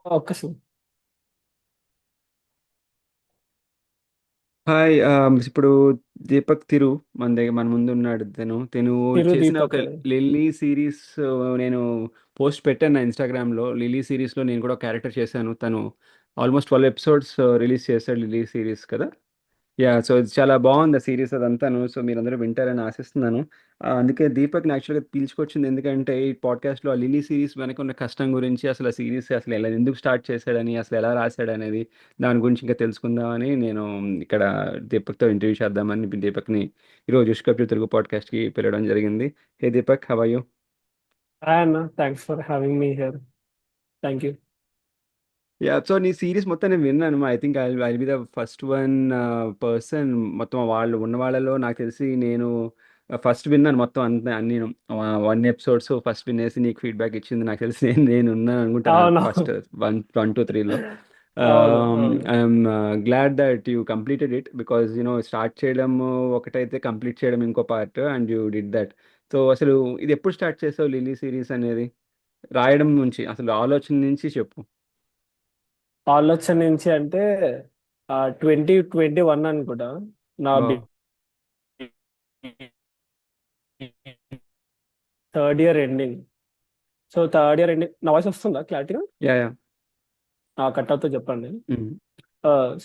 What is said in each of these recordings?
ఒక్క హాయ్. ఇప్పుడు దీపక్ తిరు మన ముందు ఉన్నాడు. తను తిరు చేసిన ఒక దీపక్. లిల్లీ సిరీస్. నేను పోస్ట్ పెట్టాను నా ఇన్స్టాగ్రామ్లో. లిల్లీ సిరీస్లో నేను కూడా క్యారెక్టర్ చేశాను. తను ఆల్మోస్ట్ 12 ఎపిసోడ్స్ రిలీజ్ చేశాడు లిల్లీ సిరీస్ కదా. సో ఇది చాలా బాగుంది ఆ సిరీస్ అదంతాను. సో మీరందరూ వింటారని ఆశిస్తున్నాను. అందుకే దీపక్ని యాక్చువల్గా పిలుచుకొచ్చింది ఎందుకంటే ఈ పాడ్కాస్ట్లో ఆ లిల్లీ సిరీస్ వెనక ఉన్న కష్టం గురించి, అసలు ఆ సిరీస్ అసలు ఎలా ఎందుకు స్టార్ట్ చేశాడని, అసలు ఎలా రాశాడు అనేది దాని గురించి ఇంకా తెలుసుకుందామని నేను ఇక్కడ దీపక్తో ఇంటర్వ్యూ చేద్దామని దీపక్ని ఈరోజు ఉష్కప్యూ తెలుగు పాడ్కాస్ట్కి పిలవడం జరిగింది. Hey Deepak, how are you? Hi అన్న, thanks for having me here. Thank you. So నీ సిరీస్ మొత్తం నేను విన్నాను. I think I be the first one person మొత్తం వాళ్ళు ఉన్న వాళ్ళలో నాకు తెలిసి నేను ఫస్ట్ విన్నాను మొత్తం అంత అన్ని 1 ఎపిసోడ్స్ ఫస్ట్ వినేసి నీకు ఫీడ్బ్యాక్ ఇచ్చింది నాకు తెలిసి నేను ఉన్నాను అనుకుంటాను అవునవును. ఫస్ట్ 1, 2, 3లో. అవును, అవును. I'm glad that you completed it because start చేయడం ఒకటైతే కంప్లీట్ చేయడం ఇంకో part and you did that. So అసలు ఇది ఎప్పుడు స్టార్ట్ చేసావు లిల్లీ సిరీస్ అనేది? రాయడం నుంచి అసలు ఆలోచన నుంచి చెప్పు. ఆలోచన నుంచి అంటే 2021 అనుకుంటా. నా ఓ. Third year ending. So third year ending నా వాయిస్ వస్తుందా క్లారిటీగా? Yeah yeah. కట్ అవుతో చెప్పండి. మ్మ్.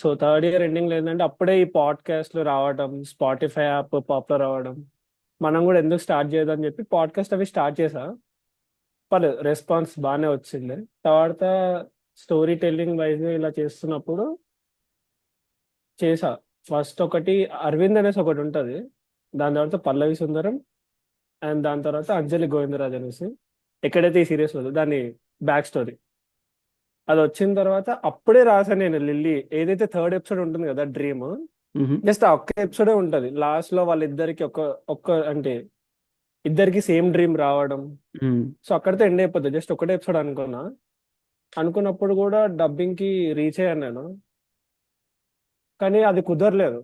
సో థర్డ్ ఇయర్ ఎండింగ్ ఏంటంటే అప్పుడే ఈ పాడ్కాస్ట్లు రావడం, స్పాటిఫై యాప్ పాపులర్ అవ్వడం, మనం కూడా ఎందుకు స్టార్ట్ చేయదని చెప్పి పాడ్కాస్ట్ అవి స్టార్ట్ చేసా. పర్లేదు, రెస్పాన్స్ బాగానే వచ్చింది. తర్వాత స్టోరీ టెల్లింగ్ వైజ్ ఇలా చేస్తున్నప్పుడు చేసా. ఫస్ట్ ఒకటి అరవింద్ అనేసి ఒకటి ఉంటది. దాని తర్వాత పల్లవి సుందరం, అండ్ దాని తర్వాత అంజలి గోవిందరాజ్ అనేసి. ఎక్కడైతే ఈ సీరియస్ ఉందో దాని బ్యాక్ స్టోరీ అది వచ్చిన తర్వాత అప్పుడే రాసా నేను లిల్లీ. ఏదైతే థర్డ్ ఎపిసోడ్ ఉంటుంది కదా, డ్రీమ్, మ్మ్. జస్ట్ ఆ ఒక్క ఎపిసోడే ఉంటది. లాస్ట్ లో వాళ్ళిద్దరికి ఒక్క ఒక్క అంటే ఇద్దరికి సేమ్ డ్రీమ్ రావడం. మ్మ్. సో అక్కడితో ఎండ్ అయిపోతుంది. జస్ట్ ఒకటే ఎపిసోడ్ అనుకున్నా. అనుకున్నప్పుడు కూడా డబ్బింగ్ కి రీచ్ అయ్యాను నేను. కానీ అది కుదరలేదు.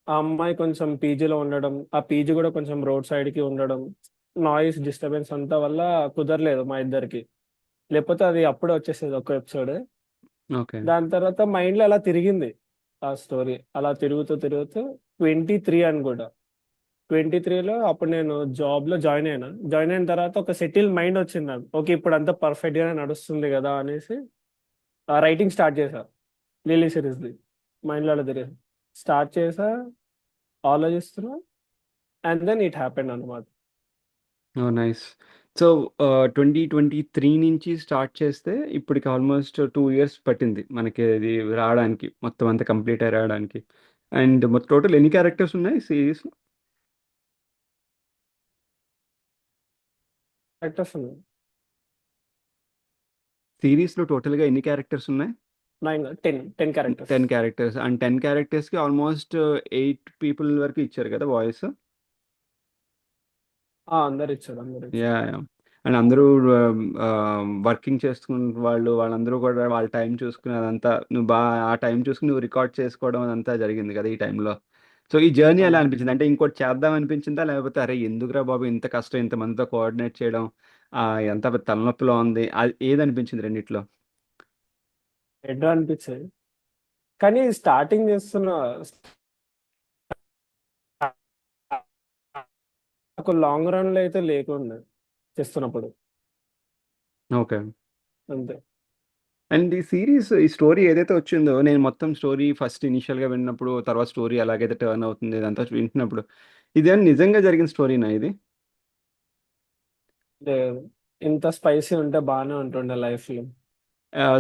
ఆ అమ్మాయి కొంచెం పీజీలో ఉండడం, ఆ పీజీ కూడా కొంచెం రోడ్ సైడ్ కి ఉండడం, నాయిస్ డిస్టర్బెన్స్ అంతా వల్ల కుదరలేదు మా ఇద్దరికి. లేకపోతే అది అప్పుడే వచ్చేసేది ఒక ఎపిసోడ్. ఓకే. దాని తర్వాత మైండ్ లో అలా తిరిగింది ఆ స్టోరీ. అలా తిరుగుతూ తిరుగుతూ 23 అనుకుంటా. 23లో అప్పుడు నేను జాబ్ లో జాయిన్ అయినా. జాయిన్ అయిన తర్వాత ఒక సెటిల్ మైండ్ వచ్చింది నాకు. ఓకే, ఇప్పుడు అంతా పర్ఫెక్ట్ గానే నడుస్తుంది కదా అనేసి రైటింగ్ స్టార్ట్ చేశా. లిల్లీ సిరీస్ ది మైండ్ లో అలా తిరిగి స్టార్ట్ చేసా, ఆలోచిస్తున్నా, అండ్ దెన్ ఇట్ హ్యాపెండ్ అనమాట. ఓ నైస్. సో 2023 నుంచి స్టార్ట్ చేస్తే ఇప్పటికి ఆల్మోస్ట్ 2 ఇయర్స్ పట్టింది మనకి ఇది రావడానికి, మొత్తం అంతా కంప్లీట్ అయి రావడానికి. అండ్ మొత్తం టోటల్ ఎన్ని క్యారెక్టర్స్ ఉన్నాయి సిరీస్లో? యాక్టర్స్ ఉన్నాయి. సిరీస్లో టోటల్గా ఎన్ని క్యారెక్టర్స్ ఉన్నాయి? 10 క్యారెక్టర్స్. 10 క్యారెక్టర్స్. అండ్ 10 క్యారెక్టర్స్కి ఆల్మోస్ట్ 8 పీపుల్ వరకు ఇచ్చారు కదా వాయిస్. అందరు ఇచ్చారు, అందరు యా ఇచ్చారు. యా. అండ్ అందరూ వర్కింగ్ చేసుకున్న వాళ్ళందరూ కూడా వాళ్ళ టైం చూసుకుని అదంతా నువ్వు బాగా ఆ టైం చూసుకుని నువ్వు రికార్డ్ చేసుకోవడం అదంతా జరిగింది కదా ఈ టైంలో. సో ఈ జర్నీ ఎలా అవును. అనిపించింది? అంటే ఇంకోటి చేద్దాం అనిపించిందా, లేకపోతే అరే ఎందుకురా బాబు ఇంత కష్టం ఇంతమందితో కోఆర్డినేట్ చేయడం, ఆ, ఎంత తలనొప్పిలో ఉంది, అది ఏది అనిపించింది రెండిట్లో? ఎడ్డు అనిపించాయి. కానీ స్టార్టింగ్ చేస్తున్న నాకు లాంగ్ రన్ లో అయితే లేకుండే చేస్తున్నప్పుడు. ఓకే. అంతే. అండ్ ఈ స్టోరీ ఏదైతే వచ్చిందో, నేను మొత్తం స్టోరీ ఫస్ట్ ఇనిషియల్గా విన్నప్పుడు, తర్వాత స్టోరీ ఎలాగైతే టర్న్ అవుతుంది ఇదంతా వింటున్నప్పుడు, ఇదేమన్నా నిజంగా జరిగిన స్టోరీనా ఇది? లేదు, ఇంత స్పైసీ ఉంటే బాగానే ఉంటుండే లైఫ్ లో.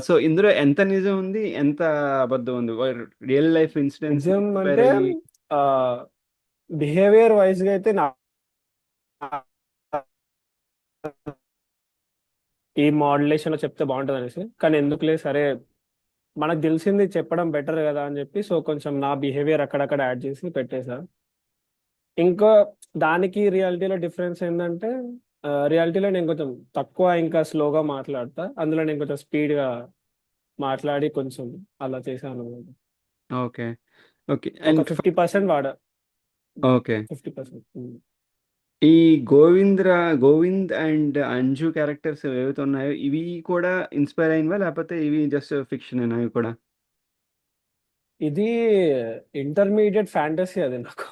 సో ఇందులో ఎంత నిజం ఉంది, ఎంత అబద్ధం ఉంది? రియల్ లైఫ్ ఇన్సిడెంట్స్ నిజం ఇన్స్పైర్ అంటే అయ్యి? ఆ బిహేవియర్ వైజ్ గా అయితే నా ఈ మోడ్యులేషన్ లో చెప్తే బాగుంటది అనేసి. కానీ ఎందుకులే, సరే మనకు తెలిసింది చెప్పడం బెటర్ కదా అని చెప్పి సో కొంచెం నా బిహేవియర్ అక్కడక్కడ యాడ్ చేసి పెట్టేశా. ఇంకా దానికి రియాలిటీలో డిఫరెన్స్ ఏంటంటే, రియాలిటీలో నేను కొంచెం తక్కువ ఇంకా స్లోగా మాట్లాడతా, అందులో నేను కొంచెం స్పీడ్ గా మాట్లాడి కొంచెం అలా చేశాను. ఓకే. ఓకే. ఒక అండ్ 50% వాడా. ఓకే. 50%. ఈ గోవింద్ అండ్ అంజు క్యారెక్టర్స్ ఏవైతే ఉన్నాయో ఇవి కూడా ఇన్స్పైర్ అయినవా లేకపోతే ఇవి జస్ట్ ఫిక్షన్ ఇవి కూడా? ఇది ఇంటర్మీడియట్ ఫ్యాంటసీ అది నాకు.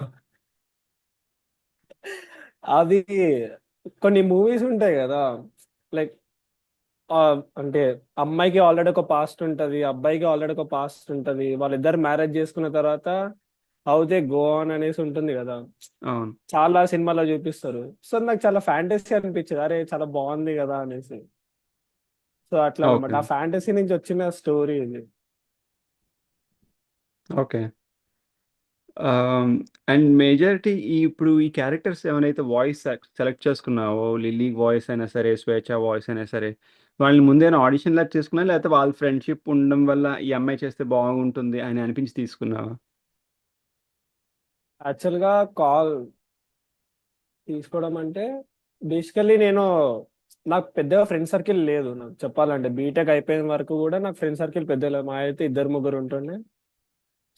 అది కొన్ని మూవీస్ ఉంటాయి కదా, లైక్ అంటే అమ్మాయికి ఆల్రెడీ ఒక పాస్ట్ ఉంటది, అబ్బాయికి ఆల్రెడీ ఒక పాస్ట్ ఉంటది, వాళ్ళిద్దరు మ్యారేజ్ చేసుకున్న తర్వాత హౌ దే గో ఆన్ అనేసి ఉంటుంది కదా, అవును. చాలా సినిమాలో చూపిస్తారు. సో నాకు చాలా ఫ్యాంటసీ అనిపించింది, అరే చాలా బాగుంది కదా అనేసి. సో అట్లా అనమాట, ఓకే. ఆ ఫ్యాంటసీ నుంచి వచ్చిన స్టోరీ ఇది. ఓకే. అండ్ మేజారిటీ ఇప్పుడు ఈ క్యారెక్టర్స్ ఏమైనా వాయిస్ సెలెక్ట్ చేసుకున్నావో, లిల్లీ వాయిస్ అయినా సరే, స్వేచ్ఛ వాయిస్ అయినా సరే, వాళ్ళని ముందేనా ఆడిషన్ లాగా చేసుకున్నా లేకపోతే వాళ్ళ ఫ్రెండ్షిప్ ఉండడం వల్ల ఈ అమ్మాయి చేస్తే బాగుంటుంది అని అనిపించి తీసుకున్నావా? యాక్చువల్ గా కాల్ తీసుకోవడం అంటే, బేసికల్లీ నాకు పెద్దగా ఫ్రెండ్ సర్కిల్ లేదు. నాకు చెప్పాలంటే బీటెక్ అయిపోయిన వరకు కూడా నాకు ఫ్రెండ్ సర్కిల్ పెద్ద లేదు, మా అయితే ఇద్దరు ముగ్గురు ఉంటుండే.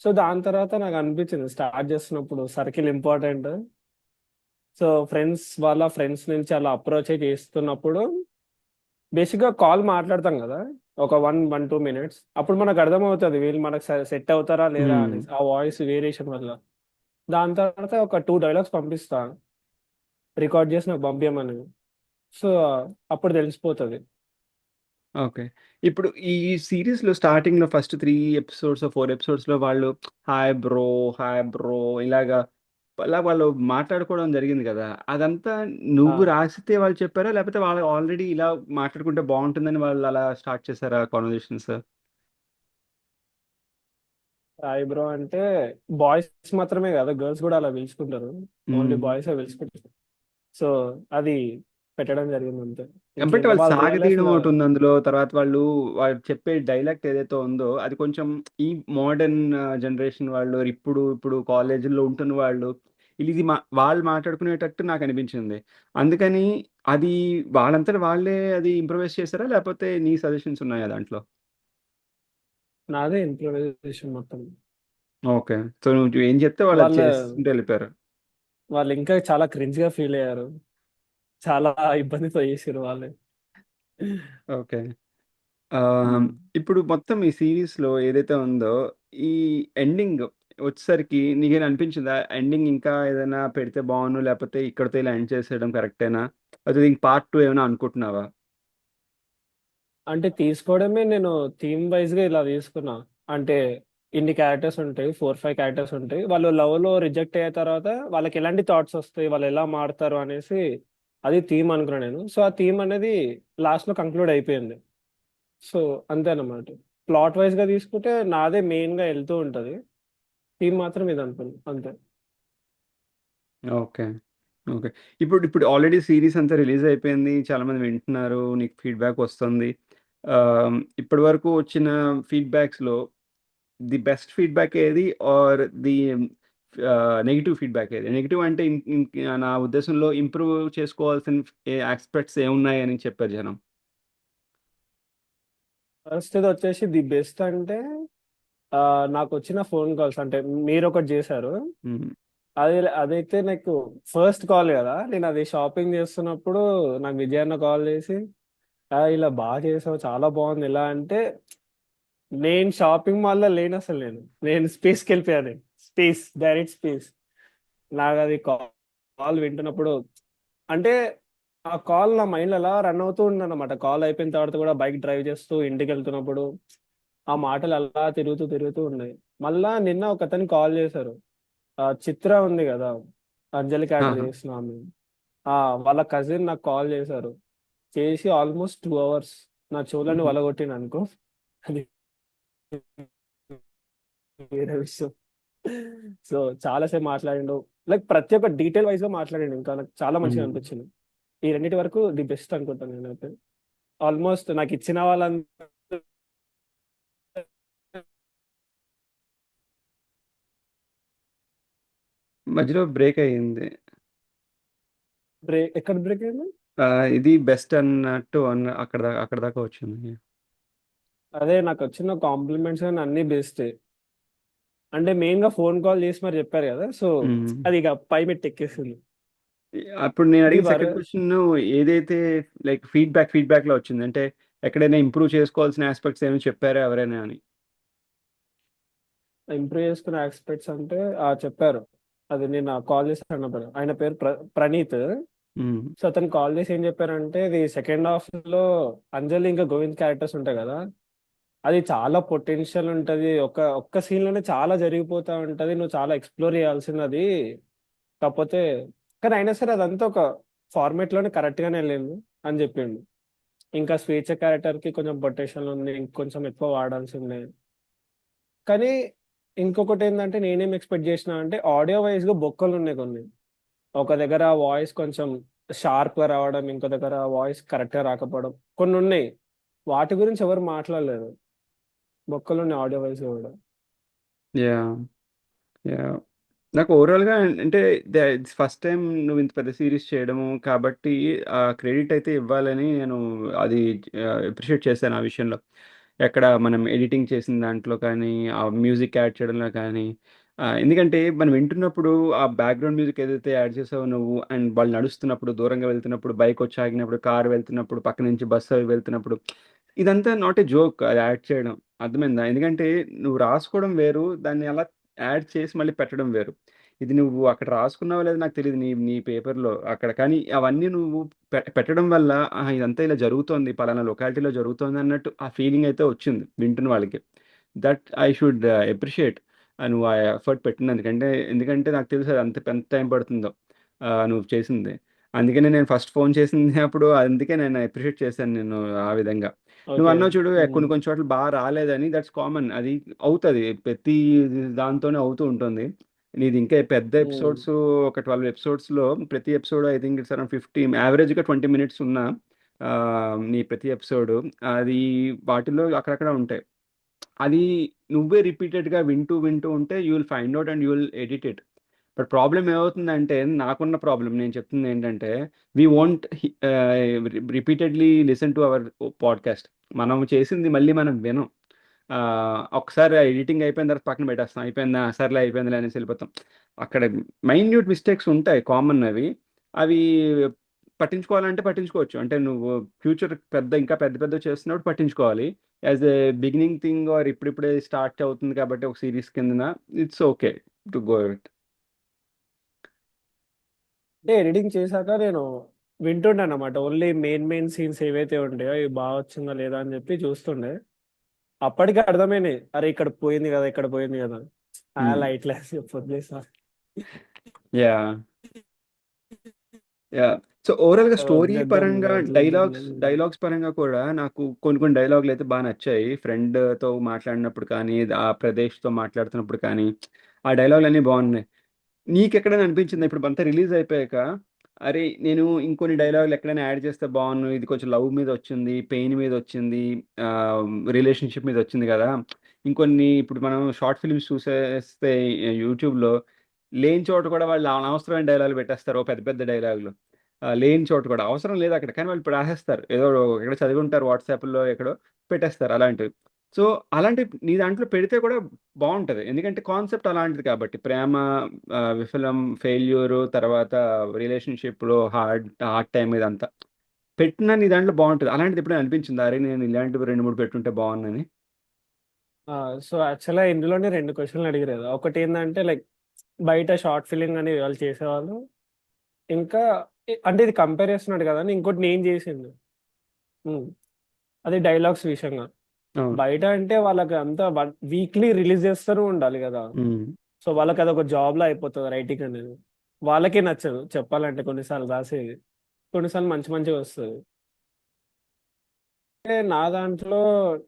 సో దాని తర్వాత నాకు అనిపించింది స్టార్ట్ చేస్తున్నప్పుడు సర్కిల్ ఇంపార్టెంట్. సో ఫ్రెండ్స్ వాళ్ళ ఫ్రెండ్స్ నుంచి అలా అప్రోచ్ అయి చేస్తున్నప్పుడు బేసిక్ గా కాల్ మాట్లాడతాం కదా, ఒక 1-2 minutes, అప్పుడు మనకు అర్థమవుతుంది వీళ్ళు మనకు సెట్ అవుతారా లేరా మ్మ్. అనేసి, ఆ వాయిస్ వేరియేషన్ వల్ల. దాని తర్వాత ఒక 2 డైలాగ్స్ పంపిస్తా, రికార్డ్ చేసి నాకు పంపించమని. సో అప్పుడు తెలిసిపోతుంది. ఓకే. ఇప్పుడు ఈ సిరీస్‌లో స్టార్టింగ్‌లో ఫస్ట్ 3 ఎపిసోడ్స్, 4 ఎపిసోడ్స్‌లో వాళ్ళు హాయ్ బ్రో, హాయ్ బ్రో ఇలాగా అలా వాళ్ళు మాట్లాడుకోవడం జరిగింది కదా! అదంతా నువ్వు ఆ, రాసితే వాళ్ళు చెప్పారా? లేకపోతే వాళ్ళు ఆల్రెడీ ఇలా మాట్లాడుకుంటే బావుంటుందని వాళ్ళు అలా స్టార్ట్ చేసారా కన్వర్జేషన్స్? హాయ్ బ్రో అంటే బాయ్స్ మాత్రమే కదా, గర్ల్స్ కూడా అలా పిలుచుకుంటారు. ఓన్లీ హ్మ్. బాయ్స్ పిలుచుకుంటారు. సో అది పెట్టడం జరిగింది అంతే. బట్ ఇంకేందో వాళ్ళు వాళ్ళు రియల్ లైఫ్ సాగదీయడం లో. ఒకటి ఉంది అందులో. తర్వాత వాళ్ళు చెప్పే డైలెక్ట్ ఏదైతే ఉందో అది కొంచెం ఈ మోడర్న్ జనరేషన్ వాళ్ళు ఇప్పుడు కాలేజీల్లో ఉంటున్న వాళ్ళు ఇది వాళ్ళు మాట్లాడుకునేటట్టు నాకు అనిపించింది. అందుకని అది వాళ్ళంతట వాళ్ళే అది ఇంప్రవైజ్ చేశారా? లేకపోతే నీ సజెషన్స్ ఉన్నాయా దాంట్లో? నాదే ఇంప్రూవైజేషన్ మొత్తం. ఓకే. సో నువ్వు ఏం చెప్తే వాళ్ళు అది వాళ్ళ చేసుకుంటూ వెళ్ళిపోయారు. వాళ్ళు ఇంకా చాలా క్రింజ్ గా ఫీల్ అయ్యారు, చాలా ఇబ్బందితో చేసారు వాళ్ళే. ఓకే. ఆహ్, ఇప్పుడు మొత్తం ఈ సీరీస్‌లో ఏదైతే ఉందో, ఈ ఎండింగ్ వచ్చేసరికి నీకేమైనా అనిపించిందా? ఎండింగ్ ఇంకా ఏదైనా పెడితే బావున్ను, లేపోతే ఇక్కడితో ఇలా ఎండ్ చేసేయడం కరెక్టేనా? లేకపోతే దీనికి పార్ట్ 2 ఏమైనా అనుకుంటున్నావా? అంటే తీసుకోవడమే, నేను థీమ్ వైజ్ గా ఇలా తీసుకున్నా. అంటే ఇన్ని క్యారెక్టర్స్ ఉంటాయి, 4-5 క్యారెక్టర్స్ ఉంటాయి, వాళ్ళు లవ్ లో రిజెక్ట్ అయిన తర్వాత వాళ్ళకి ఎలాంటి థాట్స్ వస్తాయి, వాళ్ళు ఎలా మారుతారు అనేసి అది థీమ్ అనుకున్నా నేను. సో ఆ థీమ్ అనేది లాస్ట్ లో కంక్లూడ్ అయిపోయింది. సో అంతే అన్నమాట. ప్లాట్ వైజ్ గా తీసుకుంటే నాదే మెయిన్ గా వెళ్తూ ఉంటది, థీమ్ మాత్రం ఇది అనుకున్నా అంతే. ఓకే. ఓకే. ఇప్పుడు ఆల్రెడీ సీరీస్ అంతా రిలీజ్ అయిపోయింది. చాలామంది వింటున్నారు. నీకు ఫీడ్‌బ్యాక్ వస్తుంది. ఇప్పటి వరకు వచ్చిన ఫీడ్‌బ్యాక్స్‌లో ది బెస్ట్ ఫీడ్‌బ్యాక్ ఏది? ఆర్ ది నెగెటివ్ ఫీడ్‌బ్యాక్ ఏది? నెగెటివ్ అంటే నా ఉద్దేశంలో ఇంప్రూవ్ చేసుకోవాల్సిన యాస్పెక్ట్స్ ఏమున్నాయని చెప్పారు జనం? ఫస్ట్ ఇది వచ్చేసి ది బెస్ట్ అంటే, ఆ, నాకు వచ్చిన ఫోన్ కాల్స్ అంటే మీరు ఒకటి చేశారు. హ్మ్. అదైతే నాకు ఫస్ట్ కాల్ కదా, నేను అది షాపింగ్ చేస్తున్నప్పుడు నాకు విజయ్ అన్న కాల్ చేసి, ఇలా బాగా చేసావు చాలా బాగుంది ఇలా అంటే, నేను షాపింగ్ మాల్ లో లేను అసలు, నేను స్పేస్కి వెళ్ళిపోయాను. Space, direct space. నాకు అది కాల్ వింటున్నప్పుడు అంటే, ఆ కాల్ నా మైండ్ అలా రన్ అవుతూ ఉందన్నమాట. కాల్ అయిపోయిన తర్వాత కూడా బైక్ డ్రైవ్ చేస్తూ ఇంటికి వెళ్తున్నప్పుడు ఆ మాటలు అలా తిరుగుతూ తిరుగుతూ ఉన్నాయి. మళ్ళా నిన్న ఒక అతను కాల్ చేశారు, ఆ చిత్ర ఉంది కదా, అంజలి క్యాటర్ ఆహా! చేసిన ఆమె. ఆ వాళ్ళ కజిన్ నాకు కాల్ చేశారు, చేసి ఆల్మోస్ట్ 2 hours నా చెవులని హుహు. వలగొట్టిన అనుకో. అది వేరే విషయం. సో చాలా సేపు మాట్లాడిండు, లైక్ ప్రతి ఒక్క డీటెయిల్ వైజ్ గా మాట్లాడిండు, ఇంకా నాకు చాలా మంచిగా హ్మ్. అనిపించింది. ఈ రెండింటి వరకు ది బెస్ట్ అనుకుంటాను నేనైతే. ఆల్మోస్ట్ నాకు ఇచ్చిన వాళ్ళంతా. మధ్యలో బ్రేక్ అయింది. ఎక్కడ బ్రేక్ అయింది? ఇది బెస్ట్ అన్నట్టు అక్కడ దాకా వచ్చింది. అదే నాకు వచ్చిన కాంప్లిమెంట్స్ అని అన్ని బెస్ట్. అంటే మెయిన్ గా ఫోన్ కాల్ చేసి మరి చెప్పారు కదా, సో హ్మ్. అది ఇక పై మెట్టి ఎక్కేసింది. అప్పుడు నేను ఇది అడిగిన వర్ సెకండ్ క్వశ్చన్ ఏదైతే లైక్ ఫీడ్బ్యాక్ లో వచ్చింది అంటే ఎక్కడైనా ఇంప్రూవ్ చేసుకోవాల్సిన ఆస్పెక్ట్స్ ఏమైనా చెప్పారా ఎవరైనా అని. ఇంప్రూవ్ చేసుకునే ఆస్పెక్ట్స్ అంటే చెప్పారు. అది నేను కాల్ చేసి అన్నప్పుడు ఆయన పేరు ప్రణీత్. మ్మ్. సో అతను కాల్ చేసి ఏం చెప్పారంటే ఇది సెకండ్ హాఫ్ లో అంజలి ఇంకా గోవింద్ క్యారెక్టర్స్ ఉంటాయి కదా, అది చాలా పొటెన్షియల్ ఉంటది. ఒక్క సీన్ లోనే చాలా జరిగిపోతా ఉంటది, నువ్వు చాలా ఎక్స్ప్లోర్ చేయాల్సినది. కాకపోతే కానీ అయినా సరే అదంతా ఒక ఫార్మేట్ లోనే కరెక్ట్ గానే వెళ్ళింది అని చెప్పిండు. ఇంకా స్వేచ్ఛ క్యారెక్టర్ కి కొంచెం పొటెన్షియల్ ఉంది, ఇంకొంచెం ఎక్కువ వాడాల్సి ఉంది. కానీ ఇంకొకటి ఏంటంటే నేనేం ఎక్స్పెక్ట్ చేసిన అంటే ఆడియో వైజ్ గా బొక్కలు ఉన్నాయి కొన్ని. ఒక దగ్గర వాయిస్ కొంచెం షార్ప్ గా రావడం, ఇంకో దగ్గర వాయిస్ కరెక్ట్ గా రాకపోవడం కొన్ని ఉన్నాయి. వాటి గురించి ఎవరు మాట్లాడలేదు. బొక్కలు ఉన్నాయి ఆడియో వైజ్ కూడా. యా యా నాకు ఓవరాల్గా అంటే ఫస్ట్ టైం నువ్వు ఇంత పెద్ద సిరీస్ చేయడము కాబట్టి ఆ క్రెడిట్ అయితే ఇవ్వాలని నేను అది అప్రిషియేట్ చేశాను ఆ విషయంలో. ఎక్కడ మనం ఎడిటింగ్ చేసిన దాంట్లో కానీ ఆ మ్యూజిక్ యాడ్ చేయడంలో కానీ ఎందుకంటే మనం వింటున్నప్పుడు ఆ బ్యాక్గ్రౌండ్ మ్యూజిక్ ఏదైతే యాడ్ చేసావో నువ్వు అండ్ వాళ్ళు నడుస్తున్నప్పుడు దూరంగా వెళ్తున్నప్పుడు బైక్ వచ్చి ఆగినప్పుడు కార్ వెళ్తున్నప్పుడు పక్క నుంచి బస్సు అవి వెళ్తున్నప్పుడు ఇదంతా నాట్ ఏ జోక్ అది యాడ్ చేయడం. అర్థమైందా? ఎందుకంటే నువ్వు రాసుకోవడం వేరు, దాన్ని అలా యాడ్ చేసి మళ్ళీ పెట్టడం వేరు. ఇది నువ్వు అక్కడ రాసుకున్నావో లేదో నాకు తెలియదు నీ నీ పేపర్లో అక్కడ, కానీ అవన్నీ నువ్వు పెట్టడం వల్ల "ఆహా, ఇదంతా ఇలా జరుగుతోంది పలానా లొకాలిటీలో జరుగుతోంది" అన్నట్టు ఆ ఫీలింగ్ అయితే వచ్చింది వింటున్న వాళ్ళకి. దట్ ఐ షుడ్ అప్రిషియేట్ నువ్వు ఆ ఎఫర్ట్ పెట్టినందుకు. ఎందుకంటే నాకు తెలుసు అది ఎంత టైం పడుతుందో నువ్వు చేసింది. అందుకనే నేను ఫస్ట్ ఫోన్ చేసింది అప్పుడు అందుకే నేను అప్రిషియేట్ చేశాను నేను ఆ విధంగా. నువ్వు ఓకే. అన్నావు చూడు కొన్ని కొన్ని చోట్ల బాగా రాలేదని, దట్స్ కామన్, అది అవుతుంది ప్రతి దాంతోనే అవుతూ ఉంటుంది. నీది ఇంకా పెద్ద ఎపిసోడ్స్ ఒక 12 ఎపిసోడ్స్లో ప్రతి episode I think it's around 50, యావరేజ్గా 20 మినిట్స్ ఉన్న ఆ, నీ ప్రతి ఎపిసోడ్ అది వాటిలో అక్కడక్కడ ఉంటాయి. అది నువ్వే రిపీటెడ్గా వింటూ వింటూ ఉంటే you will find out and you will edit it. But problem ఏమవుతుందంటే నాకున్న ప్రాబ్లం నేను చెప్తుంది ఏంటంటే we won't repeatedly listen to our podcast. మనం చేసింది మళ్ళీ మనం వినం. ఆ, ఒకసారి ఎడిటింగ్ అయిపోయిన తర్వాత పక్కన పెట్టేస్తాం, అయిపోయిందా సర్లే అయిపోయిందిలే అనేసి వెళ్ళిపోతాం. అక్కడ మైన్యూట్ మిస్టేక్స్ ఉంటాయి కామన్ అవి. అవి పట్టించుకోవాలంటే పట్టించుకోవచ్చు, అంటే నువ్వు ఫ్యూచర్ ఇంకా పెద్ద పెద్ద చేస్తున్నప్పుడు పట్టించుకోవాలి. As a beginning thing or ఇప్పుడిప్పుడే స్టార్ట్ అవుతుంది కాబట్టి ఒక సిరీస్ కిందన it's okay to go it. అంటే ఎడిటింగ్ చేశాక నేను వింటుండే అనమాట. ఓన్లీ మెయిన్ మెయిన్ సీన్స్ ఏవైతే ఉంటాయో ఇవి బాగా వచ్చిందా లేదా అని చెప్పి చూస్తుండే. అప్పటికే అర్థమైనాయి, అరే ఇక్కడ పోయింది కదా, ఇక్కడ పోయింది కదా. లైట్ లెస్ వదిలేసా. యా యా సో ఓవరాల్గా స్టోరీ వదిలేద్దాం పరంగా ఎట్లా డైలాగ్స్ పరంగా కూడా నాకు కొన్ని కొన్ని డైలాగులు అయితే బాగా నచ్చాయి. ఫ్రెండ్తో మాట్లాడినప్పుడు కానీ ఆ ప్రదేశ్తో మాట్లాడుతున్నప్పుడు కానీ ఆ డైలాగులు అన్నీ బాగున్నాయి. నీకెక్కడైనా అనిపించింది ఇప్పుడు అంతా రిలీజ్ అయిపోయాక అరే నేను ఇంకొన్ని డైలాగులు ఎక్కడైనా యాడ్ చేస్తే బాగున్ను, ఇది కొంచెం లవ్ మీద వచ్చింది, పెయిన్ మీద వచ్చింది, రిలేషన్షిప్ మీద వచ్చింది కదా, ఇంకొన్ని ఇప్పుడు మనం షార్ట్ ఫిల్మ్స్ చూసేస్తే యూట్యూబ్లో లేని చోట కూడా వాళ్ళు అనవసరమైన డైలాగులు పెట్టేస్తారు, ఓ పెద్ద పెద్ద డైలాగులు లేని చోట కూడా అవసరం లేదు అక్కడ, కానీ వాళ్ళు ఇప్పుడు రాసేస్తారు ఏదో ఎక్కడ చదివి ఉంటారు వాట్సాప్లో ఎక్కడో పెట్టేస్తారు అలాంటివి. సో అలాంటి నీ దాంట్లో పెడితే కూడా బాగుంటది, ఎందుకంటే కాన్సెప్ట్ అలాంటిది కాబట్టి ప్రేమ విఫలం ఫెయిల్యూర్ తర్వాత రిలేషన్షిప్లో హార్డ్ హార్డ్ టైం ఇదంతా పెట్టినా నీ దాంట్లో బాగుంటుంది. అలాంటిది ఎప్పుడైనా అనిపించింది అరే నేను ఇలాంటివి రెండు మూడు పెట్టుంటే బాగుందని? సో యాక్చువల్గా ఇందులోనే రెండు క్వశ్చన్లు అడిగారు కదా. ఒకటి ఏంటంటే లైక్ బయట షార్ట్ ఫిలిం అని వాళ్ళు చేసేవాళ్ళు, ఇంకా అంటే ఇది కంపేర్ చేస్తున్నాడు కదా అని ఇంకోటి నేను చేసింది. ఉమ్, అది డైలాగ్స్ విషయంగా. అవును. బయట అంటే వాళ్ళకి అంతా వీక్లీ రిలీజ్ చేస్తూనే ఉండాలి కదా. ఉమ్. సో వాళ్ళకి అదొక జాబ్ లా అయిపోతుంది రైటింగ్ అనేది. వాళ్ళకే నచ్చదు చెప్పాలంటే, కొన్నిసార్లు రాసేది కొన్నిసార్లు మంచి మంచిగా వస్తుంది. అంటే నా దాంట్లో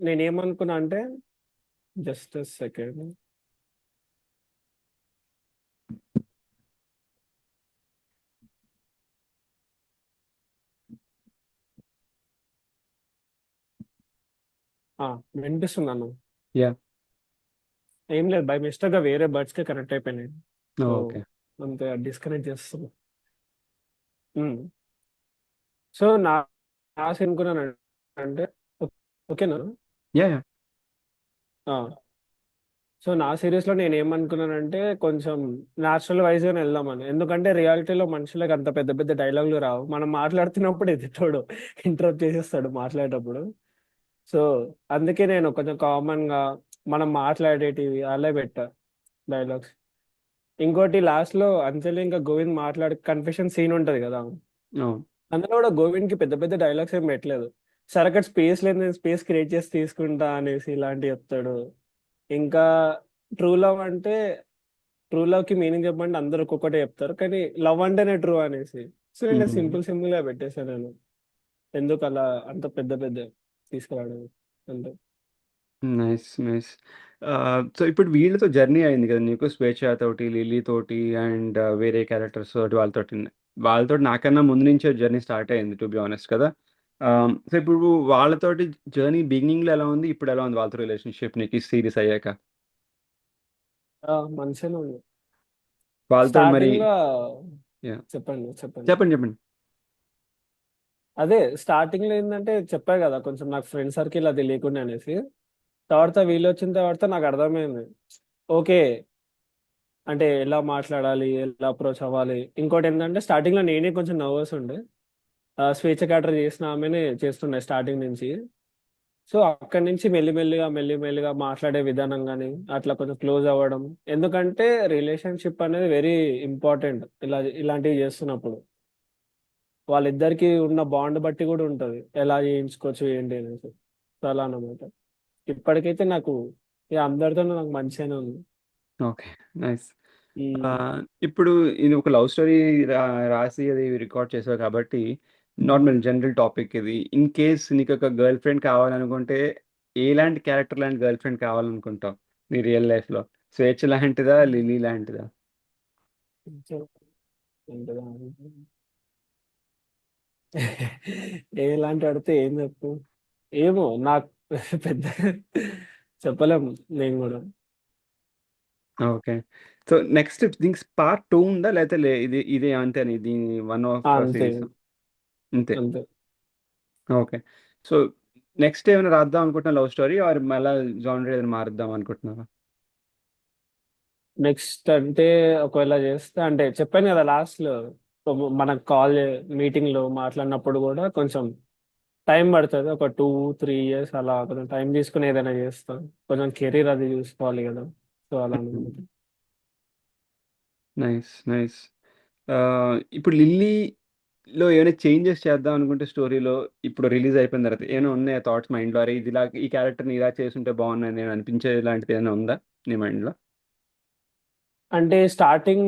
నేనేమనుకున్నా అంటే, జస్ట్ సెకండ్. వినిపిస్తుంది అన్న. యా ఏం లేదు, బై మిస్టేక్ గా వేరే బర్డ్స్ కి కనెక్ట్ అయిపోయినాయి. So okay. అంతే, డిస్కనెక్ట్ చేస్తున్నా. ఉమ్. సో నా లాస్ట్ అనుకున్నాను అంటే, ఓకేనా. యా యా ఆ, సో నా సిరీస్ లో నేను ఏమనుకున్నానంటే కొంచెం న్యాచురల్ వైజ్ గానే వెళ్దామని, ఎందుకంటే రియాలిటీలో మనుషులకు అంత పెద్ద పెద్ద డైలాగులు రావు. మనం మాట్లాడుతున్నప్పుడు ఎదుటోడు ఇంటరప్ట్ చేసేస్తాడు మాట్లాడేటప్పుడు. సో అందుకే నేను కొంచెం కామన్ గా మనం మాట్లాడేటివి అలా పెట్టా డైలాగ్స్. ఇంకోటి లాస్ట్ లో అంజలి ఇంకా గోవింద్ మాట్లాడే కన్ఫెషన్ సీన్ ఉంటది కదా, అవును. అందులో కూడా గోవింద్ కి పెద్ద పెద్ద డైలాగ్స్ ఏం పెట్టలేదు. సరే అక్కడ స్పేస్ లేదు, నేను స్పేస్ క్రియేట్ చేసి తీసుకుంటా అనేసి ఇలాంటివి చెప్తాడు. ఇంకా ట్రూ లవ్ అంటే, ట్రూ లవ్ కి మీనింగ్ చెప్పమంటే అందరు ఒక్కొక్కటే చెప్తారు, కానీ లవ్ అంటేనే ట్రూ అనేసి. సో నేను సింపుల్ సింపుల్ గా పెట్టేశాను నేను. ఎందుకు అలా అంత పెద్ద పెద్ద తీసుకురావడం అంటే. Nice, nice. సో ఇప్పుడు వీళ్ళతో జర్నీ అయింది కదా నీకు, స్వేచ్ఛ తోటి, లిల్లీ తోటి, అండ్ వేరే క్యారెక్టర్స్ తోటి, వాళ్ళతోటి నాకన్నా ముందు నుంచే జర్నీ స్టార్ట్ అయింది, టు బి ఆనెస్ట్ కదా. సో ఇప్పుడు వాళ్ళతోటి జర్నీ బిగినింగ్లో ఎలా ఉంది, ఇప్పుడు ఎలా ఉంది వాళ్ళతో రిలేషన్షిప్ నీకు సీరియస్ అయ్యాక? మంచిగానే ఉంది. వాళ్ళతో మరి. స్టార్టింగ్ లో Yeah. చెప్పండి చెప్పండి. చెప్పండి, చెప్పండి. అదే స్టార్టింగ్ లో ఏంటంటే చెప్పా కదా, కొంచెం నాకు ఫ్రెండ్ సర్కిల్ అది లేకుండా అనేసి. తర్వాత వీళ్ళు వచ్చిన తర్వాత నాకు అర్థమైంది, ఓకే, అంటే ఎలా మాట్లాడాలి, ఎలా అప్రోచ్ అవ్వాలి. ఇంకోటి ఏంటంటే స్టార్టింగ్ లో నేనే కొంచెం నర్వస్ ఉండే. స్వేచ్ఛ క్యాటర్ చేసిన ఆమెనే చేస్తుండే స్టార్టింగ్ నుంచి. సో అక్కడి నుంచి మెల్లిమెల్లిగా మాట్లాడే విధానం కానీ అట్లా కొంచెం క్లోజ్ అవ్వడం. ఎందుకంటే రిలేషన్షిప్ అనేది వెరీ ఇంపార్టెంట్ ఇలాంటివి చేస్తున్నప్పుడు. వాళ్ళిద్దరికి ఉన్న బాండ్ బట్టి కూడా ఉంటది ఎలా చేయించుకోవచ్చు ఏంటి అనేసి. సో అలా అన్నమాట. ఇప్పటికైతే నాకు ఇక అందరితో నాకు మంచిగానే ఉంది. ఓకే. నైస్. ఉమ్, ఇప్పుడు ఇది ఒక లవ్ స్టోరీ రాసి అది రికార్డ్ చేసావు కాబట్టి, నార్మల్ జనరల్ టాపిక్ ఇది. ఇన్ కేస్ నీకు ఒక గర్ల్ ఫ్రెండ్ కావాలనుకుంటే, ఎలాంటి క్యారెక్టర్ లాంటి గర్ల్ ఫ్రెండ్ కావాలనుకుంటావు నీ రియల్ లైఫ్లో? స్వేచ్ఛ లాంటిదా, లిల్లీ లాంటిదా? సో ఏంటిదా? ఎలాంటి అడితే ఏం చెప్పు. ఏమో నాకు పెద్ద చెప్పలేము నేను కూడా. ఓకే. సో నెక్స్ట్ దీనికి పార్ట్ 2 ఉందా, లేకపోతే ఇది ఇదే అంతే అని దీని వన్ ఆఫ్ అంతే సిరీస్? అంతే. అంతే. ఓకే. సో నెక్స్ట్ ఏమైనా రాద్దాం అనుకుంటున్నా లవ్ స్టోరీ, ఆర్ మళ్ళీ జానర్ ఏదైనా మారుద్దాం అనుకుంటున్నావా? నెక్స్ట్ అంటే ఒకవేళ చేస్తే అంటే చెప్పాను కదా లాస్ట్ లో, మన కాల్ మీటింగ్ లో మాట్లాడినప్పుడు కూడా కొంచెం టైం పడుతుంది. ఒక 2-3 years అలా కొంచెం టైం తీసుకుని ఏదైనా చేస్తాం. కొంచెం కెరీర్ అది చూసుకోవాలి కదా. సో అలా అనమాట. Nice, nice. ఇప్పుడు లిల్లీలో ఏమైనా చేంజెస్ చేద్దాం అనుకుంటే స్టోరీలో, ఇప్పుడు రిలీజ్ అయిపోయిన తర్వాత ఏమైనా ఉన్నాయా థాట్స్ మైండ్లో? అరే ఇది ఇలా, ఈ క్యారెక్టర్ని ఇలా చేసుంటే బాగున్నాయి నేను అనిపించే లాంటిది ఏమైనా ఉందా నీ మైండ్లో? అంటే స్టార్టింగ్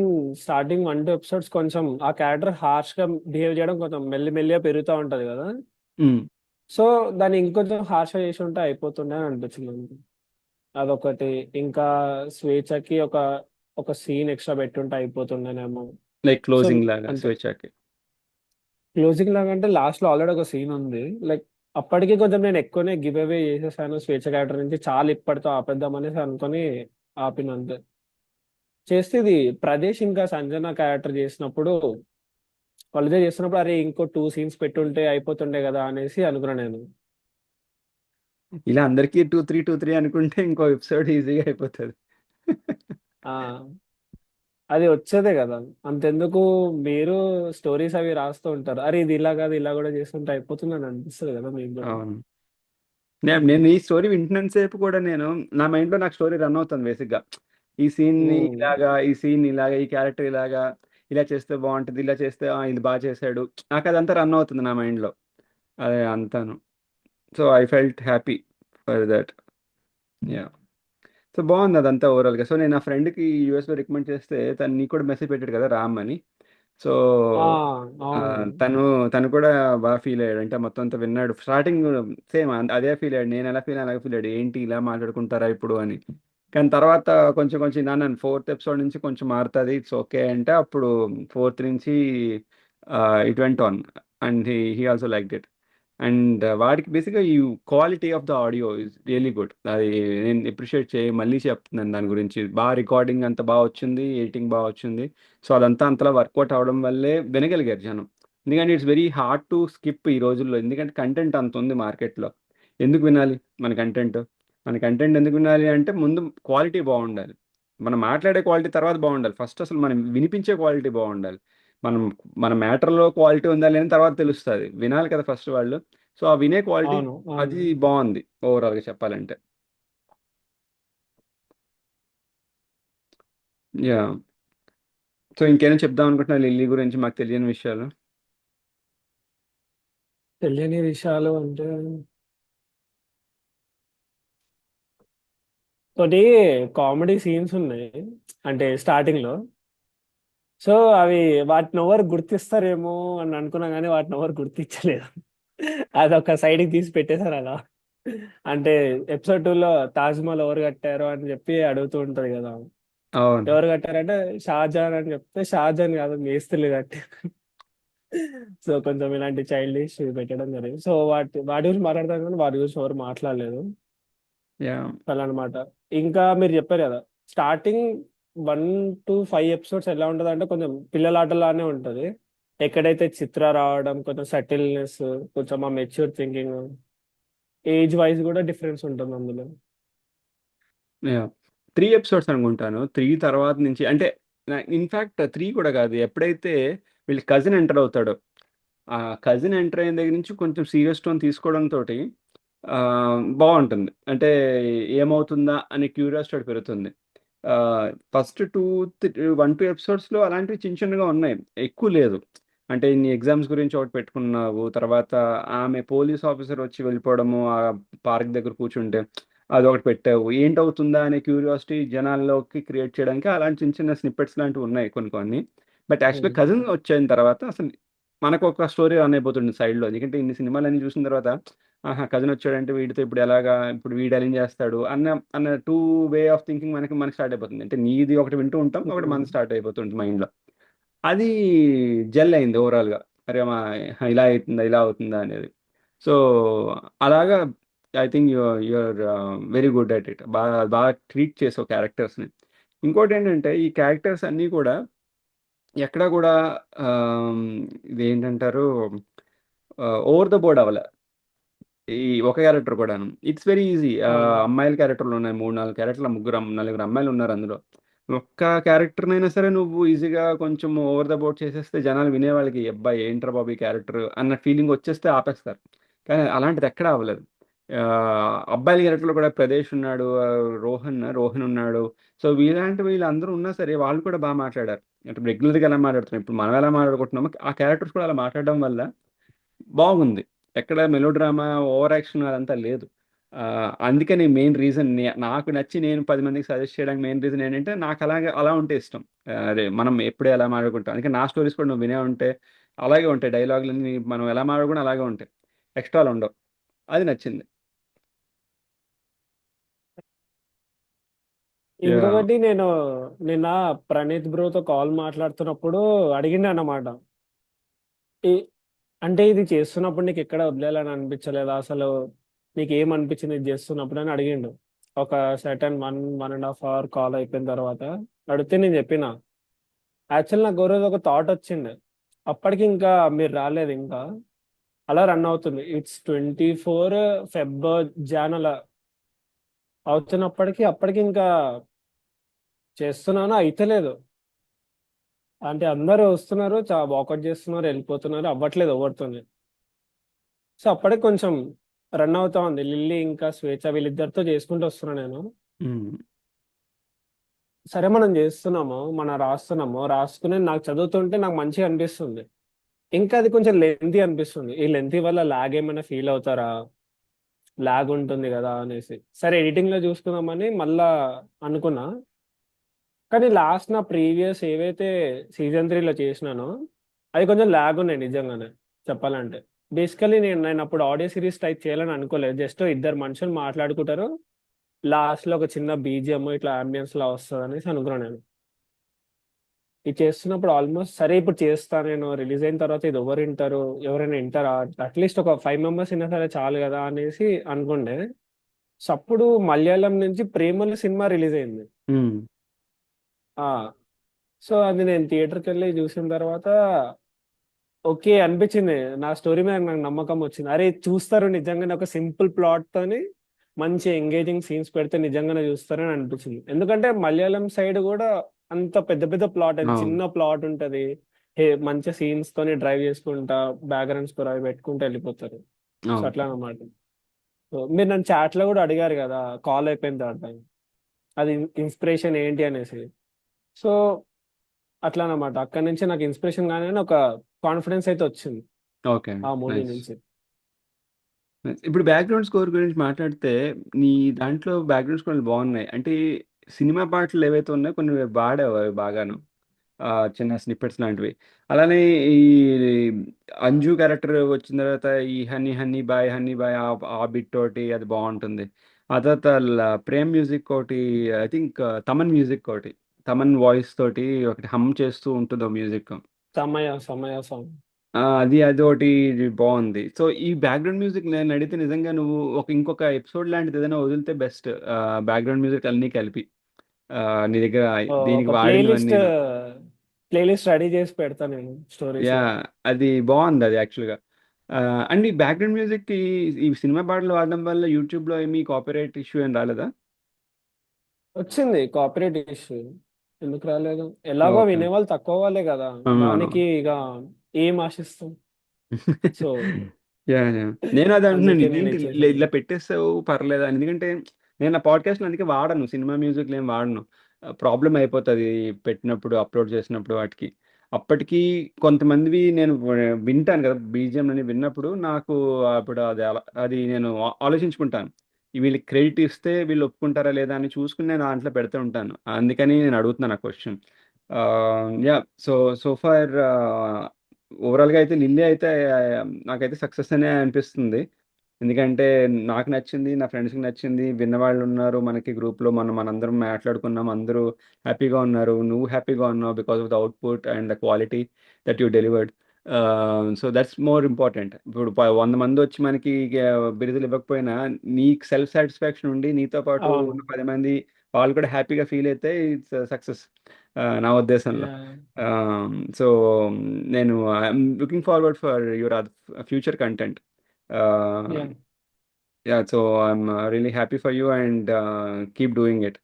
1-2 episodes కొంచెం ఆ క్యారెక్టర్ హార్ష్ గా బిహేవ్ చేయడం కొంచెం మెల్లిగా పెరుగుతూ ఉంటది కదా. సో దాన్ని ఇంకొంచెం హార్ష్ చేసి ఉంటే అయిపోతుండే అని అనిపించింది నాకు. అదొకటి. ఇంకా స్వేచ్ఛకి ఒక ఒక సీన్ ఎక్స్ట్రా పెట్టుంటే అయిపోతుండేనేమో. లైక్ సో క్లోజింగ్ లాగా అంతే. స్వేచ్ఛకి? క్లోజింగ్ లాగా అంటే లాస్ట్ లో ఆల్రెడీ ఒక సీన్ ఉంది. లైక్ అప్పటికి కొంచెం నేను ఎక్కువనే గివ్ అవే చేసేసాను స్వేచ్ఛ క్యారెక్టర్ నుంచి, చాలా ఇప్పటితో ఆపేద్దాం అనేసి అనుకొని ఆపిన అంతే. చేస్తే ఇది ప్రదేశ్ ఇంకా సంజన క్యారెక్టర్ చేసినప్పుడు, వాళ్ళిద్దరు చేస్తున్నప్పుడు అరే ఇంకో 2 scenes పెట్టుంటే అయిపోతుండే కదా అనేసి అనుకున్నాను నేను. ఇలా అందరికీ 2-3 అనుకుంటే ఇంకో ఎపిసోడ్ ఈజీగా అయిపోతుంది. ఆ అది వచ్చేదే కదా. అంతెందుకు, మీరు స్టోరీస్ అవి రాస్తూ ఉంటారు, అరే ఇది ఇలా కాదు ఇలా కూడా చేస్తుంటే అయిపోతుంది అని అనిపిస్తుంది కదా మీకు కూడా. అవును. నేను ఈ స్టోరీ వింటున్నంత సేపు కూడా నేను, నా మైండ్లో నాకు స్టోరీ రన్ అవుతుంది బేసిక్గా. ఈ సీన్ని ఉమ్. ఇలాగా, ఈ సీన్ ఇలాగా, ఈ క్యారెక్టర్ ఇలాగా, ఇలా చేస్తే బాగుంటుంది, ఇలా చేస్తే ఇది బాగా చేశాడు, నాకు అదంతా రన్ అవుతుంది నా మైండ్లో. అదే అంతాను. So I felt happy for that. Yeah. So బాగుంది అదంతా ఓవరాల్గా. సో నేను నా ఫ్రెండ్కి యూఎస్లో రికమెండ్ చేస్తే తను నీకు కూడా మెసేజ్ పెట్టాడు కదా రామ్ అని. సో ఆ ఆ, అవును. తను తను కూడా బాగా ఫీల్ అయ్యాడు, అంటే మొత్తం అంతా విన్నాడు. స్టార్టింగ్ సేమ్ అదే ఫీల్ అయ్యాడు, నేను ఎలా ఫీల్ అలాగే ఫీల్ అయ్యాడు, ఏంటి ఇలా మాట్లాడుకుంటారా ఇప్పుడు అని. కానీ తర్వాత కొంచెం కొంచెం నన్ను ఫోర్త్ ఎపిసోడ్ నుంచి కొంచెం మారుతుంది, ఇట్స్ ఓకే అంటే అప్పుడు ఫోర్త్ నుంచి it went on. And he also like it. And వాడికి బేసిక్గా ఈ quality of the audio is really good. అది నేను అప్రిషియేట్ మళ్ళీ చెప్తున్నాను దాని గురించి. బాగా రికార్డింగ్ అంత బాగా వచ్చింది, ఎడిటింగ్ బాగా వచ్చింది. సో అదంతా అంతలా వర్కౌట్ అవడం వల్లే వినగలిగారు జనం. ఎందుకంటే it's very hard to skip ఈ రోజుల్లో, ఎందుకంటే కంటెంట్ అంత ఉంది మార్కెట్లో. ఎందుకు వినాలి మన కంటెంట్? మన కంటెంట్ ఎందుకు ఉండాలి అంటే ముందు క్వాలిటీ బాగుండాలి. మనం మాట్లాడే క్వాలిటీ తర్వాత బాగుండాలి. ఫస్ట్ అసలు మనం వినిపించే క్వాలిటీ బాగుండాలి. మనం మన మ్యాటర్లో క్వాలిటీ ఉందా లేని తర్వాత తెలుస్తుంది. వినాలి కదా ఫస్ట్ వాళ్ళు. సో ఆ వినే క్వాలిటీ అవును, అవును. అది బాగుంది ఓవరాల్గా చెప్పాలంటే. యా. సో ఇంకేమైనా చెప్దాం అనుకుంటున్నా లిల్లీ గురించి మాకు తెలియని విషయాలు. తెలియని విషయాలు అంటే ఒకటి కామెడీ సీన్స్ ఉన్నాయి అంటే స్టార్టింగ్ లో. సో అవి వాటిని ఎవరు గుర్తిస్తారేమో అని అనుకున్నా కానీ వాటిని ఎవరు గుర్తించలేదు. అదొక సైడ్కి తీసి పెట్టేశారు అలా. అంటే ఎపిసోడ్ 2లో తాజ్ మహల్ ఎవరు కట్టారు అని చెప్పి అడుగుతూ ఉంటది కదా. అవును. ఎవరు కట్టారంటే షాజహాన్ అని చెప్తే షాజహాన్ కాదు మేస్త్రీలు కట్టారు. సో కొంచెం ఇలాంటి చైల్డిష్ పెట్టడం జరిగింది. సో వాటి గురించి మాట్లాడతాం కానీ వాటి గురించి ఎవరు మాట్లాడలేదు. యా. అలా అనమాట. ఇంకా మీరు చెప్పారు కదా స్టార్టింగ్ 1 to 5 ఎపిసోడ్స్ ఎలా ఉంటది అంటే కొంచెం పిల్లల ఆటలానే ఉంటది. ఎక్కడైతే చిత్ర రావడం కొంచెం సటిల్నెస్, కొంచెం ఆ మెచ్యూర్ థింకింగ్, ఏజ్ వైజ్ కూడా డిఫరెన్స్ ఉంటుంది అందులో. యా. 3 ఎపిసోడ్స్ అనుకుంటాను. 3 తర్వాత నుంచి అంటే ఇన్ఫ్యాక్ట్ 3 కూడా కాదు, ఎప్పుడైతే వీళ్ళ కజిన్ ఎంటర్ అవుతాడో ఆ కజిన్ ఎంటర్ అయిన దగ్గర నుంచి కొంచెం సీరియస్ టోన్ తీసుకోవడంతో బాగుంటుంది. అంటే ఏమవుతుందా అనే క్యూరియాసిటీ పెరుగుతుంది. ఫస్ట్ 1 2 ఎపిసోడ్స్లో అలాంటివి చిన్న చిన్నగా ఉన్నాయి, ఎక్కువ లేదు. అంటే ఇన్ని ఎగ్జామ్స్ గురించి ఒకటి పెట్టుకున్నావు, తర్వాత ఆమె పోలీస్ ఆఫీసర్ వచ్చి వెళ్ళిపోవడము ఆ పార్క్ దగ్గర కూర్చుంటే అదొకటి పెట్టావు, ఏంటవుతుందా అనే క్యూరియాసిటీ జనాల్లోకి క్రియేట్ చేయడానికి అలాంటి చిన్న చిన్న స్నిప్పెట్స్ లాంటివి ఉన్నాయి కొన్ని కొన్ని. బట్ యాక్చువల్గా కజిన్ వచ్చిన తర్వాత అసలు మనకు ఒక స్టోరీ రన్ అయిపోతుంది సైడ్లో. ఎందుకంటే ఇన్ని సినిమాలన్నీ చూసిన తర్వాత ఆహా కజిన్ వచ్చాడంటే వీడితో ఇప్పుడు ఎలాగా, ఇప్పుడు వీడు ఏం చేస్తాడు అన్న అన్న వే ఆఫ్ థింకింగ్ మనకి స్టార్ట్ అయిపోతుంది. అంటే నీది ఒకటి వింటూ ఉంటాం, ఒకటి మనకి స్టార్ట్ అయిపోతుంది మైండ్లో. అది జెల్ అయింది ఓవరాల్గా. అరే మా ఇలా అవుతుందా ఇలా అవుతుందా అనేది. సో అలాగా I think you're very good at it. బాగా బాగా ట్రీట్ చేసావు క్యారెక్టర్స్ని. ఇంకోటి ఏంటంటే ఈ క్యారెక్టర్స్ అన్నీ కూడా ఎక్కడ కూడా ఆమ్, ఇది ఏంటంటారు, ఓవర్ ద బోర్డ్ అవ్వలే. ఈ ఒక క్యారెక్టర్ కూడాను ఇట్స్ వెరీ ఈజీ. అవును. అమ్మాయిల క్యారెక్టర్లు ఉన్నాయి 3 4 క్యారెక్టర్లు, నలుగురు అమ్మాయిలు ఉన్నారు అందులో. ఒక్క క్యారెక్టర్నైనా సరే నువ్వు ఈజీగా కొంచెం ఓవర్ ద బోర్డ్ చేసేస్తే జనాలు వినేవాళ్ళకి అబ్బాయి ఏంట్రా బాబు ఈ క్యారెక్టర్ అన్న ఫీలింగ్ వచ్చేస్తే ఆపేస్తారు. కానీ అలాంటిది ఎక్కడా అవ్వలేదు. ఆ, అబ్బాయిల క్యారెక్టర్లో కూడా ప్రదేశ్ ఉన్నాడు, రోహన్ ఉన్నాడు. సో వీళ్ళందరూ ఉన్నా సరే వాళ్ళు కూడా బాగా మాట్లాడారు. అంటే రెగ్యులర్గా ఎలా మాట్లాడుతున్నాం ఇప్పుడు మనం ఎలా మాట్లాడుకుంటున్నామో ఆ క్యారెక్టర్స్ కూడా అలా మాట్లాడడం వల్ల బాగుంది. ఎక్కడ మెలో డ్రామా ఓవర్ యాక్షన్ అదంతా లేదు. అందుకని మెయిన్ రీజన్ నాకు నచ్చి నేను 10 మందికి సజెస్ట్ చేయడానికి మెయిన్ రీజన్ ఏంటంటే నాకు అలాగే అలా ఉంటే ఇష్టం. అదే మనం ఎప్పుడే ఎలా మాట్లాడుకుంటాం. అందుకే నా స్టోరీస్ కూడా నువ్వు వినే ఉంటే అలాగే ఉంటాయి, డైలాగులన్నీ మనం ఎలా మాట్లాడుకున్నా అలాగే ఉంటాయి, ఎక్స్ట్రాలు ఉండవు. అది నచ్చింది. యా. ఇంకొకటి నేను నిన్న ప్రణీత్ బ్రోతో కాల్ మాట్లాడుతున్నప్పుడు అడిగిండే అన్నమాట. ఈ అంటే ఇది చేస్తున్నప్పుడు నీకు ఎక్కడ వదిలేయాలని అనిపించలేదా అసలు, నీకు ఏమనిపించింది ఇది చేస్తున్నప్పుడు అని అడిగిండు. ఒక సర్టన్ 1 1.5 అవర్ కాల్ అయిపోయిన తర్వాత అడిగితే నేను చెప్పిన యాక్చువల్ నాకు ఓ రోజు ఒక థాట్ వచ్చిండే. అప్పటికి ఇంకా మీరు రాలేదు ఇంకా. అలా రన్ అవుతుంది. ఇట్స్ 24 ఫెబ్ అలా అవుతున్నప్పటికీ అప్పటికి ఇంకా చేస్తున్నాను అయితలేదు. అంటే అందరూ వస్తున్నారు వాకౌట్ చేస్తున్నారు వెళ్ళిపోతున్నారు అవ్వట్లేదు ఎవరితోని. సో అప్పటికి కొంచెం రన్ అవుతా ఉంది. లిల్లీ ఇంకా స్వేచ్ఛ వీళ్ళిద్దరితో చేసుకుంటూ వస్తున్నా నేను. ఉమ్. సరే మనం చేస్తున్నాము మనం రాస్తున్నాము రాసుకుని నాకు చదువుతుంటే నాకు మంచిగా అనిపిస్తుంది. ఇంకా అది కొంచెం లెంతీ అనిపిస్తుంది. ఈ లెంతీ వల్ల లాగ్ ఏమైనా ఫీల్ అవుతారా, లాగ్ ఉంటుంది కదా అనేసి సరే ఎడిటింగ్ లో చూసుకుందామని మళ్ళా అనుకున్నా. కానీ లాస్ట్ నా ప్రీవియస్ ఏవైతే సీజన్ 3లో చేసినానో అది కొంచెం లాగ్ ఉన్నాయి నిజంగానే చెప్పాలంటే. బేసికలీ నేను అప్పుడు ఆడియో సిరీస్ టైప్ చేయాలని అనుకోలేదు. జస్ట్ ఇద్దరు మనుషులు మాట్లాడుకుంటారు, లాస్ట్ లో ఒక చిన్న బీజిఎం ఇట్లా అంబియన్స్ లా వస్తుంది అనేసి అనుకున్నాను నేను. ఇది చేస్తున్నప్పుడు ఆల్మోస్ట్ సరే ఇప్పుడు చేస్తా నేను రిలీజ్ అయిన తర్వాత ఇది ఎవరు వింటారు, ఎవరైనా వింటారా, అట్లీస్ట్ ఒక 5 మెంబర్స్ అయినా సరే చాలు కదా అనేసి అనుకుండే. సో అప్పుడు మలయాళం నుంచి ప్రేమలు సినిమా రిలీజ్ అయింది. ఉమ్. ఆ సో అది నేను థియేటర్కి వెళ్ళి చూసిన తర్వాత ఓకే అనిపించింది. నా స్టోరీ మీద నాకు నమ్మకం వచ్చింది. అరే చూస్తారు నిజంగానే ఒక సింపుల్ ప్లాట్ తోని మంచి ఎంగేజింగ్ సీన్స్ పెడితే నిజంగానే చూస్తారని అనిపించింది. ఎందుకంటే మలయాళం సైడ్ కూడా అంత పెద్ద పెద్ద ప్లాట్, అది అవును. చిన్న ప్లాట్ ఉంటది. మంచి సీన్స్ తోని డ్రైవ్ చేసుకుంటా బ్యాక్గ్రౌండ్ స్కోర్ అవి పెట్టుకుంటూ వెళ్ళిపోతారు. సో అవును. అట్లా అన్నమాట. సో మీరు నన్ను చాట్ లో కూడా అడిగారు కదా కాల్ అయిపోయిన తర్వాత, అది ఇన్స్పిరేషన్ ఏంటి అనేసి. సో అట్లా అన్నమాట, అక్కడ నుంచి నాకు ఇన్స్పిరేషన్ కానీ ఒక కాన్ఫిడెన్స్ అయితే వచ్చింది ఓకే. ఆ మూవీ నైస్. నుంచి. ఇప్పుడు బ్యాక్గ్రౌండ్ స్కోర్ గురించి మాట్లాడితే నీ దాంట్లో బ్యాక్గ్రౌండ్ స్కోర్లు బాగున్నాయి. అంటే సినిమా పాటలు ఏవైతే ఉన్నాయో కొన్ని వాడావు అవి బాగాను. చిన్న స్నిప్పెట్స్ లాంటివి. అలానే ఈ అంజు క్యారెక్టర్ వచ్చిన తర్వాత ఈ honey honey boy honey boy ఆ బిట్ తోటి అది బాగుంటుంది. ఆ తర్వాత ప్రేమ్ మ్యూజిక్ ఒకటి, ఐ థింక్ తమన్ మ్యూజిక్ ఒకటి, తమన్ వాయిస్ తోటి ఒకటి హమ్ చేస్తూ ఉంటుంది ఆ మ్యూజిక్. సమయ సమయ సాంగ్. అది ఒకటి బాగుంది. సో ఈ బ్యాక్గ్రౌండ్ మ్యూజిక్ నేను అడిగితే నిజంగా నువ్వు ఇంకొక ఎపిసోడ్ లాంటిది ఏదైనా వదిలితే బెస్ట్. బ్యాక్గ్రౌండ్ మ్యూజిక్ అన్నీ కలిపి నీ దగ్గర ఒక దీనికి ప్లేలిస్ట్, వాడినవన్నీ. ప్లేలిస్ట్ రెడీ చేసి పెడతా నేను స్టోరీస్ యా, లో. అది బాగుంది అది యాక్చువల్గా. అండ్ ఈ బ్యాక్గ్రౌండ్ మ్యూజిక్ ఈ సినిమా పాటలు వాడడం వల్ల యూట్యూబ్లో ఏమీ కాపీరైట్ ఇష్యూ ఏం రాలేదా? వచ్చింది కాపీరైట్ ఇష్యూ, ఎందుకు రాలేదు? ఎలాగో ఓకే. వినేవాళ్ళు తక్కువ వాళ్ళే కదా, దానికి ఇక ఏం ఆశిస్తాం. So yeah, yeah. నేను అది అంటున్నాను, అందుకే నేను ఇదేంటి ఇలా ఇచ్చేసాను. ఇలా పెట్టేస్తావు పర్లేదా అని. ఎందుకంటే నేను నా పాడ్కాస్ట్లో అందుకే వాడను, సినిమా మ్యూజిక్లు ఏం వాడను. ప్రాబ్లం అయిపోతుంది పెట్టినప్పుడు, అప్లోడ్ చేసినప్పుడు వాటికి. అప్పటికి కొంతమందివి నేను వింటాను కదా బీజిఎం అని, విన్నప్పుడు నాకు అప్పుడు అది నేను ఆలోచించుకుంటాను. వీళ్ళకి క్రెడిట్ ఇస్తే వీళ్ళు ఒప్పుకుంటారా లేదా అని చూసుకుని నేను దాంట్లో పెడుతూ ఉంటాను. అందుకని నేను అడుగుతున్నాను ఆ question. Yeah. So so far ఓవరాల్గా అయితే లిల్లీ అయితే నాకైతే సక్సెస్ అనే అనిపిస్తుంది. ఎందుకంటే నాకు నచ్చింది, నా ఫ్రెండ్స్కి నచ్చింది, విన్నవాళ్ళు ఉన్నారు మనకి గ్రూప్లో, మనందరం మాట్లాడుకున్నాం, అందరూ హ్యాపీగా ఉన్నారు, నువ్వు హ్యాపీగా ఉన్నావు because of the output and the quality that you delivered. So that's more important. ఇప్పుడు 100 మంది వచ్చి మనకి బిరుదులు ఇవ్వకపోయినా నీకు సెల్ఫ్ సాటిస్ఫాక్షన్ ఉండి నీతో పాటు అవును. ఉన్న 10 మంది వాళ్ళు కూడా హ్యాపీగా ఫీల్ అయితే ఇట్స్ సక్సెస్ నా ఉద్దేశంలో. యా. సో నేను I'm looking forward for your future content. Yeah. Yeah, so I'm really happy for you and keep doing it.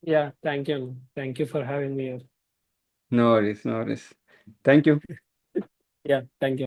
Yeah, thank you. Thank you for having me. No worries, no worries. Thank you. Yeah, thank you.